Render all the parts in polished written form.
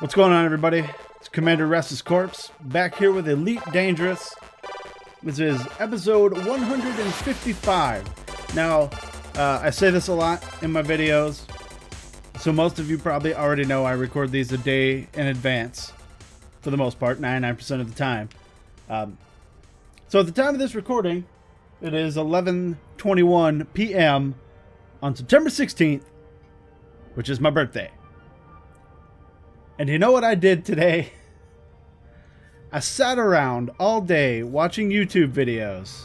What's going on, everybody? It's Commander RestlessCorpse back here with Elite Dangerous. This is episode 155. Now, I say this a lot in my videos, so most of you probably already know I record these a day in advance, for the most part, 99% of the time. So at the time of this recording, it is 11:21 p.m. on September 16th, which is my birthday. And you know what I did today? I sat around all day watching YouTube videos.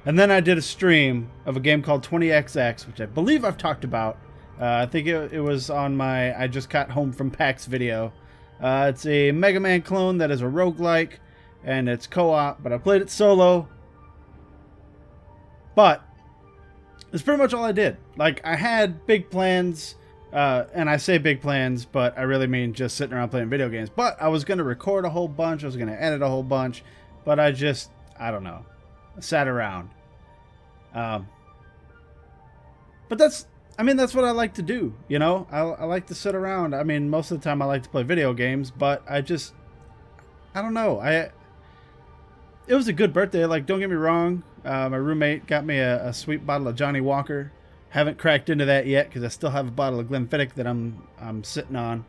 And then I did a stream of a game called 20XX, which I believe I've talked about. I think it was on my I Just Got Home from PAX video. It's a Mega Man clone that is a roguelike, and it's co-op, but I played it solo. But that's pretty much all I did. Like, I had big plans. And I say big plans, but I really mean just sitting around playing video games. But I was going to record a whole bunch. I was going to edit a whole bunch. But I don't know. I sat around. But that's what I like to do, you know? I like to sit around. I mean, most of the time I like to play video games, but I don't know. It was a good birthday. Like, don't get me wrong. My roommate got me a sweet bottle of Johnny Walker. Haven't cracked into that yet because I still have a bottle of Glenfiddich that I'm sitting on.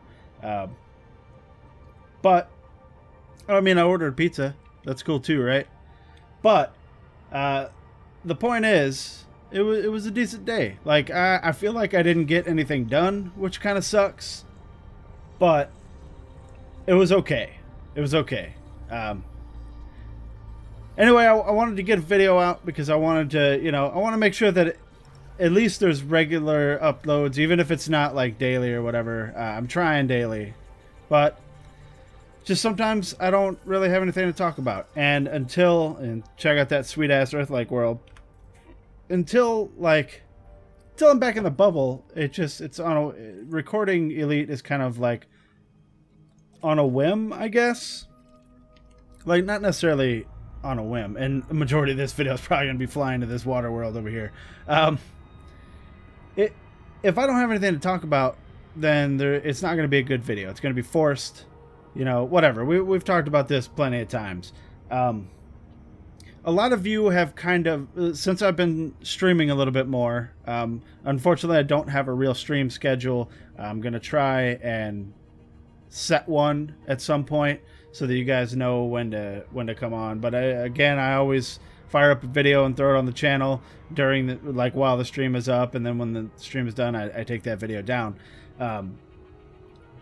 But I mean, I ordered pizza. That's cool too, right? But the point is, it was a decent day. Like, I feel like I didn't get anything done, which kind of sucks. But it was okay. It was okay. Anyway, I wanted to get a video out because I wanted to, I want to make sure that at least there's regular uploads, even if it's not like daily or whatever. I'm trying daily, but just sometimes I don't really have anything to talk about. And check out that sweet ass Earth-like world. Until I'm back in the bubble, it's on a recording Elite is kind of like on a whim, I guess. Like, not necessarily on a whim. And the majority of this video is probably gonna be flying to this water world over here. If I don't have anything to talk about, then it's not going to be a good video. It's going to be forced, whatever. We've talked about this plenty of times. A lot of you have kind of, since I've been streaming a little bit more, unfortunately I don't have a real stream schedule. I'm going to try and set one at some point so that you guys know when to come on. But I always fire up a video and throw it on the channel during while the stream is up, and then when the stream is done, I take that video down.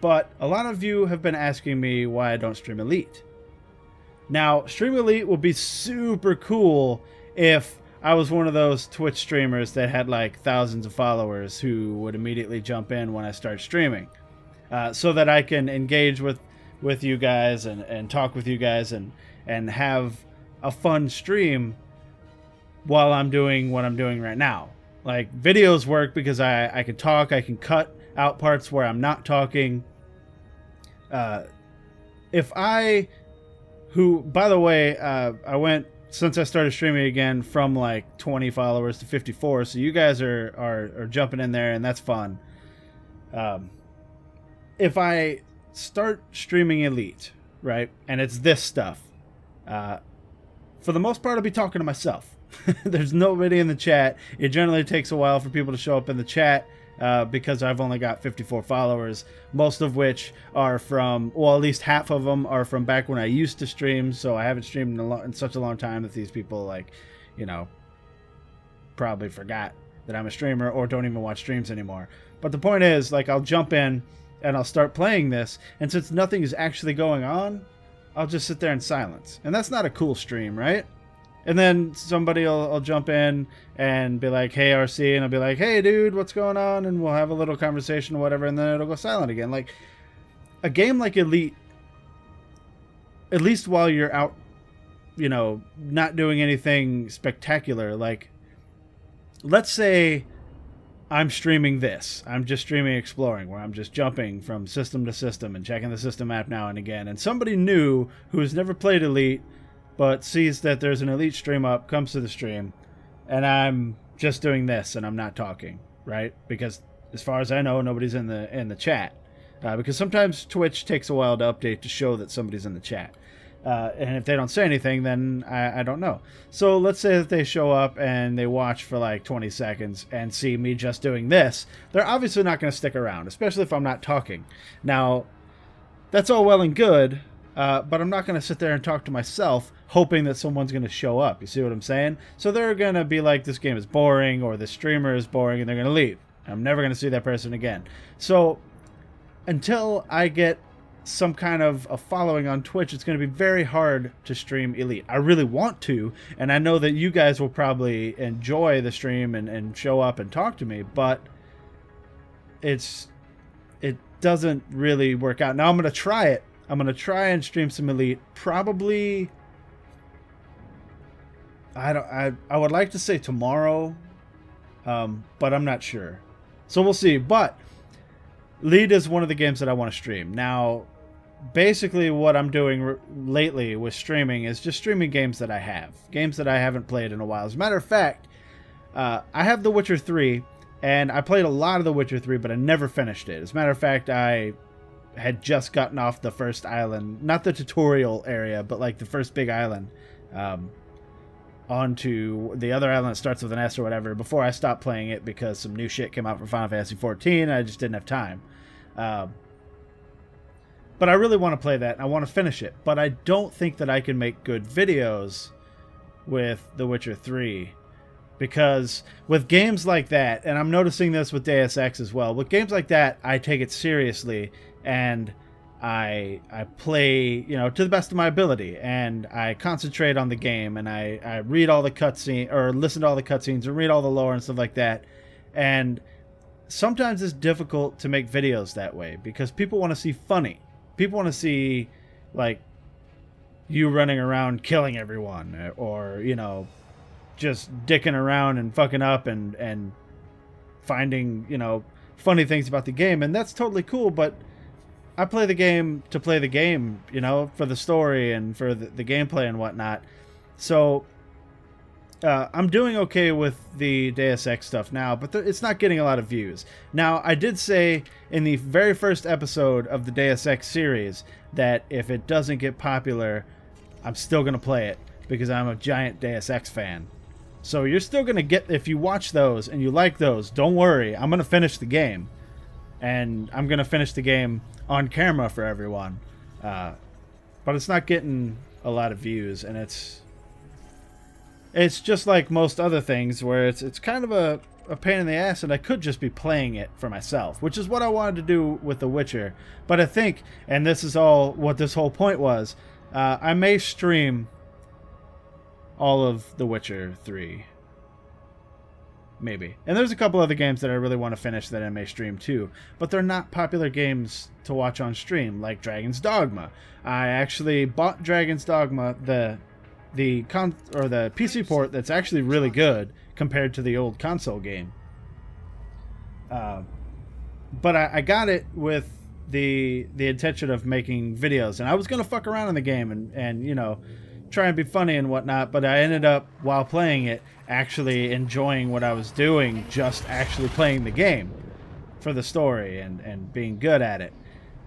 But a lot of you have been asking me why I don't stream Elite. Now, stream Elite would be super cool if I was one of those Twitch streamers that had like thousands of followers who would immediately jump in when I start streaming, so that I can engage with you guys and talk with you guys and have a fun stream while I'm doing what I'm doing right now. Like, videos work because I can talk, I can cut out parts where I'm not talking. By the way, I went, since I started streaming again, from like 20 followers to 54, so you guys are jumping in there, and that's fun. If I start streaming Elite, right, and it's this stuff, for the most part, I'll be talking to myself. There's nobody in the chat. It generally takes a while for people to show up in the chat because I've only got 54 followers, most of which are from, well, at least half of them are from back when I used to stream, so I haven't streamed in such a long time that these people, probably forgot that I'm a streamer or don't even watch streams anymore. But the point is, I'll jump in and I'll start playing this, and since nothing is actually going on, I'll just sit there in silence. And that's not a cool stream, right? And then somebody will jump in and be like, hey, RC, and I'll be like, hey, dude, what's going on? And we'll have a little conversation or whatever, and then it'll go silent again. Like, a game like Elite, at least while you're out, not doing anything spectacular, like, let's say I'm streaming this. I'm just streaming Exploring, where I'm just jumping from system to system and checking the system map now and again. And somebody new who has never played Elite but sees that there's an Elite stream up, comes to the stream, and I'm just doing this and I'm not talking, right? Because as far as I know, nobody's in the chat. because sometimes Twitch takes a while to update to show that somebody's in the chat. And if they don't say anything, then I don't know. So let's say that they show up and they watch for like 20 seconds and see me just doing this. They're obviously not going to stick around, especially if I'm not talking. Now, that's all well and good, but I'm not going to sit there and talk to myself hoping that someone's going to show up. You see what I'm saying? So they're going to be like, this game is boring, or this streamer is boring, and they're going to leave. I'm never going to see that person again. So until I get some kind of a following on Twitch, it's going to be very hard to stream Elite. I really want to, and I know that you guys will probably enjoy the stream and show up and talk to me, but it doesn't really work out. Now I'm going to try it. I'm going to try and stream some Elite. Probably, I would like to say tomorrow, but I'm not sure. So we'll see. But Elite is one of the games that I want to stream. Now, basically what I'm doing lately with streaming is just streaming games that I have. Games that I haven't played in a while. As a matter of fact, I have The Witcher 3, and I played a lot of The Witcher 3, but I never finished it. As a matter of fact, I had just gotten off the first island. Not the tutorial area, but like the first big island. Onto the other island that starts with an S or whatever before I stopped playing it because some new shit came out for Final Fantasy 14 and I just didn't have time. But I really want to play that and I want to finish it. But I don't think that I can make good videos with The Witcher 3 because with games like that, and I'm noticing this with Deus Ex as well, with games like that, I take it seriously and I play, to the best of my ability, and I concentrate on the game, and I read all the cutscenes, or listen to all the cutscenes, and read all the lore and stuff like that. And sometimes it's difficult to make videos that way because people want to see funny. People want to see, like, you running around killing everyone, or just dicking around and fucking up and finding funny things about the game, and that's totally cool, but I play the game to play the game, for the story and for the gameplay and whatnot. So I'm doing okay with the Deus Ex stuff now, but it's not getting a lot of views. Now, I did say in the very first episode of the Deus Ex series that if it doesn't get popular, I'm still going to play it because I'm a giant Deus Ex fan. So you're still going to get, if you watch those and you like those, don't worry, I'm going to finish the game. And I'm going to finish the game on camera for everyone. But it's not getting a lot of views, and it's just like most other things where it's kind of a pain in the ass, and I could just be playing it for myself, which is what I wanted to do with The Witcher. But I think, and this is all what this whole point was, I may stream all of The Witcher 3. Maybe. And there's a couple other games that I really want to finish that I may stream too. But they're not popular games to watch on stream, like Dragon's Dogma. I actually bought Dragon's Dogma, the PC port that's actually really good compared to the old console game. But I got it with the intention of making videos. And I was going to fuck around in the game and try and be funny and whatnot, but I ended up, while playing it, actually enjoying what I was doing, just actually playing the game for the story and being good at it.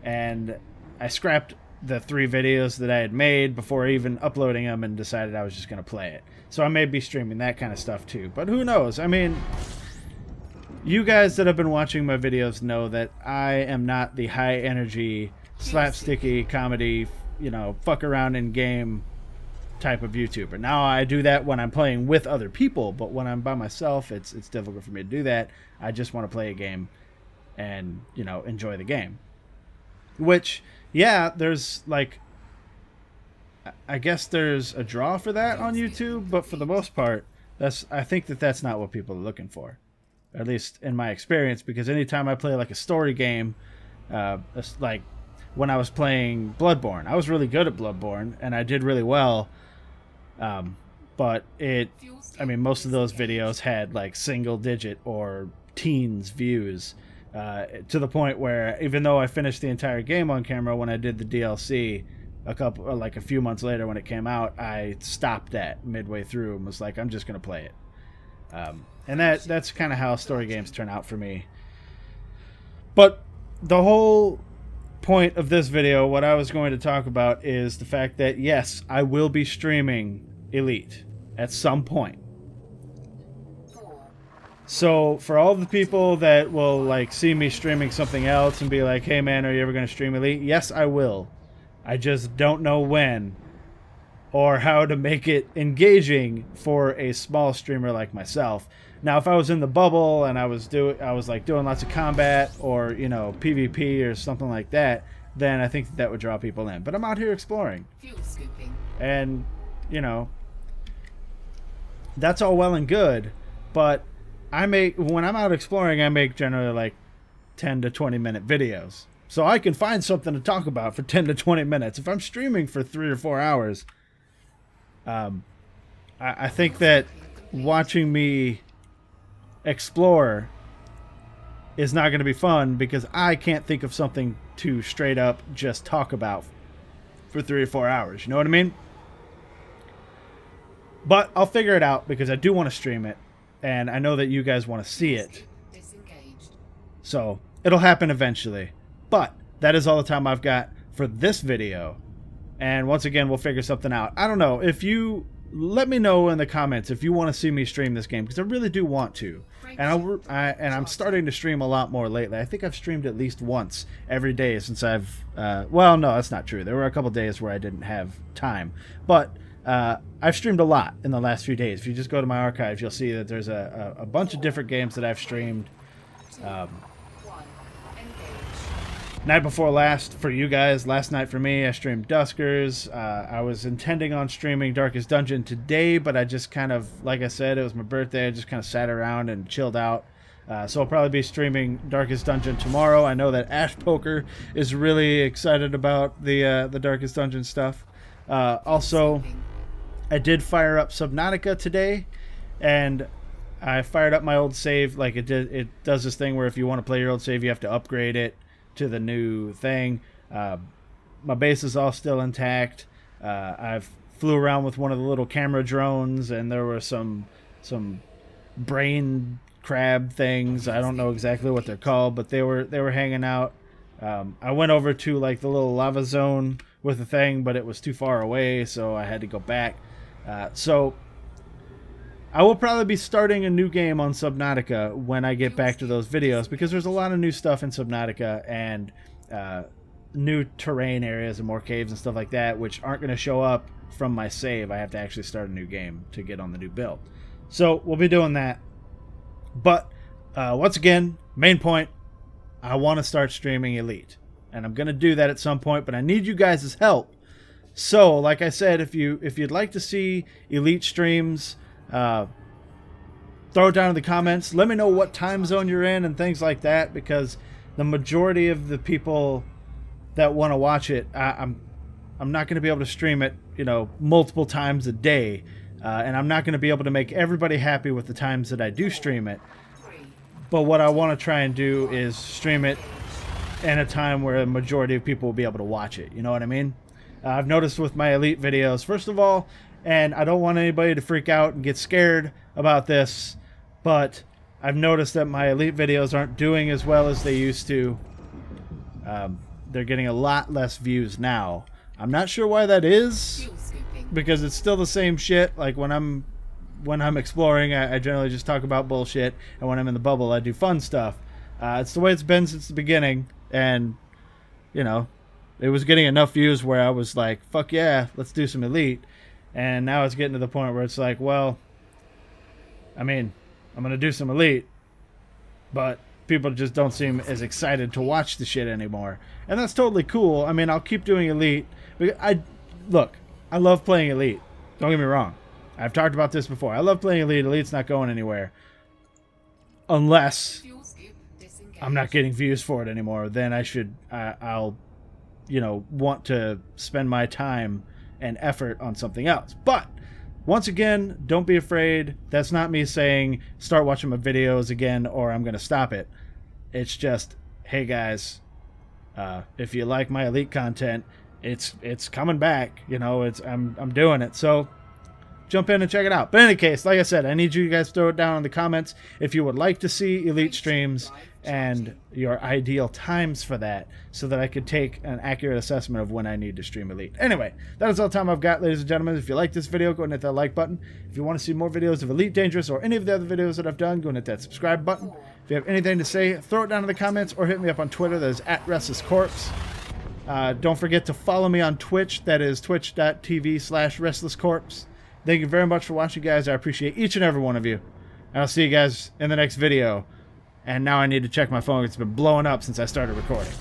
And I scrapped the 3 videos that I had made before even uploading them and decided I was just going to play it. So I may be streaming that kind of stuff too, but who knows? I mean, you guys that have been watching my videos know that I am not the high energy, slapsticky comedy, fuck around in game type of YouTuber. Now I do that when I'm playing with other people, but when I'm by myself, it's difficult for me to do that. I just want to play a game and enjoy the game. Which, yeah, there's like, I guess there's a draw for that on YouTube, but for the most part, I think that's not what people are looking for, at least in my experience. Because anytime I play like a story game, like when I was playing Bloodborne, I was really good at Bloodborne and I did really well. But most of those videos had like single digit or teens views, to the point where even though I finished the entire game on camera, when I did the DLC a few months later when it came out, I stopped that midway through and was like, I'm just going to play it. And that's kind of how story games turn out for me. But the whole point of this video, what I was going to talk about is the fact that, yes, I will be streaming Elite at some point. So for all the people that will like see me streaming something else and be like, hey man, are you ever going to stream Elite? Yes, I will. I just don't know when or how to make it engaging for a small streamer like myself. Now, if I was in the bubble and I was like doing lots of combat or, you know, PvP or something like that, then I think that would draw people in. But I'm out here exploring. Fuel scooping. And, you know, that's all well and good, but when I'm out exploring, I make generally like 10 to 20 minute videos. So I can find something to talk about for 10 to 20 minutes. If I'm streaming for 3 or 4 hours, I think that watching me explore is not going to be fun because I can't think of something to straight up just talk about for 3 or 4 hours. You know what I mean? But I'll figure it out because I do want to stream it, and I know that you guys want to see it. So it'll happen eventually. But that is all the time I've got for this video. And once again, we'll figure something out. I don't know. If you let me know in the comments if you want to see me stream this game, because I really do want to. And I'm starting to stream a lot more lately. I think I've streamed at least once every day since I've well, no, that's not true. There were a couple days where I didn't have time, but I've streamed a lot in the last few days. If you just go to my archives, you'll see that there's a bunch of different games that I've streamed. Night before last for you guys, last night for me, I streamed Duskers. I was intending on streaming Darkest Dungeon today, but I just kind of, like I said, it was my birthday. I just kind of sat around and chilled out. So I'll probably be streaming Darkest Dungeon tomorrow. I know that Ash Poker is really excited about the Darkest Dungeon stuff. Also, I did fire up Subnautica today, and I fired up my old save. Like it does this thing where if you want to play your old save, you have to upgrade it to the new thing. My base is all still intact. I've flew around with one of the little camera drones, and there were some brain crab things. I don't know exactly what they're called, but they were hanging out. I went over to like the little lava zone with the thing, but it was too far away, so I had to go back. So I will probably be starting a new game on Subnautica when I get back to those videos, because there's a lot of new stuff in Subnautica and new terrain areas and more caves and stuff like that, which aren't going to show up from my save. I have to actually start a new game to get on the new build. So we'll be doing that. But once again, main point, I want to start streaming Elite. And I'm going to do that at some point, but I need you guys' help. So, like I said, if you'd like to see Elite streams, throw it down in the comments. Let me know what time zone you're in and things like that, because the majority of the people that want to watch it, I'm not going to be able to stream it, you know, multiple times a day, and I'm not going to be able to make everybody happy with the times that I do stream it. But what I want to try and do is stream it in a time where a majority of people will be able to watch it. You know what I mean? I've noticed with my Elite videos, first of all, and I don't want anybody to freak out and get scared about this, but I've noticed that my Elite videos aren't doing as well as they used to. They're getting a lot less views now. I'm not sure why that is, because it's still the same shit. Like when I'm exploring, I generally just talk about bullshit, and when I'm in the bubble, I do fun stuff. It's the way it's been since the beginning, and, you know, it was getting enough views where I was like, fuck yeah, let's do some Elite. And now it's getting to the point where it's like, well, I mean, I'm going to do some Elite, but people just don't seem as excited to watch the shit anymore. And that's totally cool. I mean, I'll keep doing Elite. Look, I love playing Elite. Don't get me wrong. I've talked about this before. I love playing Elite. Elite's not going anywhere. Unless I'm not getting views for it anymore. Then I'll, you know, want to spend my time and effort on something else. But once again, don't be afraid. That's not me saying start watching my videos again or I'm going to stop it. It's just, hey guys, if you like my Elite content, it's coming back. You know, I'm doing it. So jump in and check it out. But in any case, like I said, I need you guys to throw it down in the comments if you would like to see Elite streams and your ideal times for that, so that I could take an accurate assessment of when I need to stream Elite. Anyway, that is all the time I've got, ladies and gentlemen. If you like this video, go and hit that like button. If you want to see more videos of Elite Dangerous or any of the other videos that I've done, go and hit that subscribe button. If you have anything to say, throw it down in the comments or hit me up on Twitter. That is at RestlessCorpse. Don't forget to follow me on Twitch. That is twitch.tv/RestlessCorpse. Thank you very much for watching, guys. I appreciate each and every one of you. And I'll see you guys in the next video. And now I need to check my phone. It's been blowing up since I started recording.